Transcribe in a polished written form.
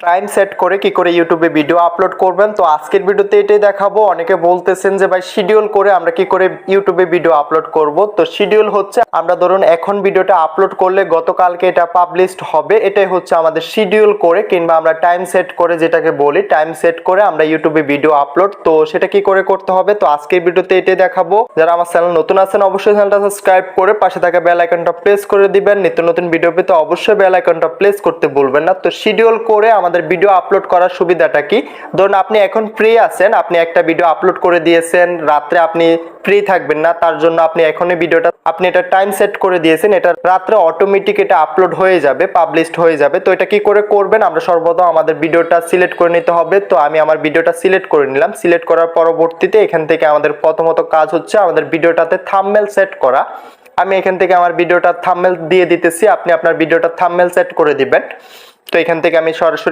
Time set করে কি করে ইউটিউবে ভিডিও আপলোড করবেন। তো আজকের ভিডিওতে এটাই দেখাবো। অনেকে বলতেছেন যে ভাই শিডিউল করে আমরা কি করে ইউটিউবে ভিডিও আপলোড করব। তো শিডিউল হচ্ছে আমরা ধরুন এখন ভিডিওটা আপলোড করলে গতকালকে এটা পাবলিশড হবে, এটাই হচ্ছে আমাদের শিডিউল করে কিংবা আমরা টাইম সেট করে যেটাকে বলি, টাইম সেট করে আমরা ইউটিউবে ভিডিও আপলোড। তো সেটা কি করে করতে হবে, তো আজকের ভিডিওতে এটাই দেখাবো। যারা আমার চ্যানেল নতুন আছেন অবশ্যই চ্যানেলটা সাবস্ক্রাইব করে পাশে থাকা বেল আইকনটা প্রেস করে দিবেন। নিত্য নতুন ভিডিও পেতে অবশ্যই বেল আইকনটা প্রেস করতে ভুলবেন না। তো শিডিউল করে আমাদের ভিডিও আপলোড করার সুবিধাটা কি, ধরুন আপনি এখন ফ্রি আছেন, আপনি একটা ভিডিও আপলোড করে দিয়েছেন, রাত্রে আপনি ফ্রি থাকবেন না, তার জন্য আপনি এখনই ভিডিওটা আপনি এটা টাইম সেট করে দিয়েছেন, এটা রাত্রে অটোমেটিক এটা আপলোড হয়ে যাবে, পাবলিশড হয়ে যাবে। তো এটা কি করে করবেন, আমরা সর্বপ্রথম আমাদের ভিডিওটা সিলেক্ট করে নিতে হবে। তো আমি আমার ভিডিওটা সিলেক্ট করে নিলাম। সিলেক্ট করার পরবর্তীতে এখান থেকে আমাদের প্রথমত কাজ হচ্ছে আমাদের ভিডিওটাতে থাম্বনেল সেট করা। আমি এখান থেকে আমার ভিডিওটা থাম্বনেল দিয়ে দিতেছি, আপনি আপনার ভিডিওটা থাম্বনেল সেট করে দিবেন। তো এখান থেকে আমি সরাসরি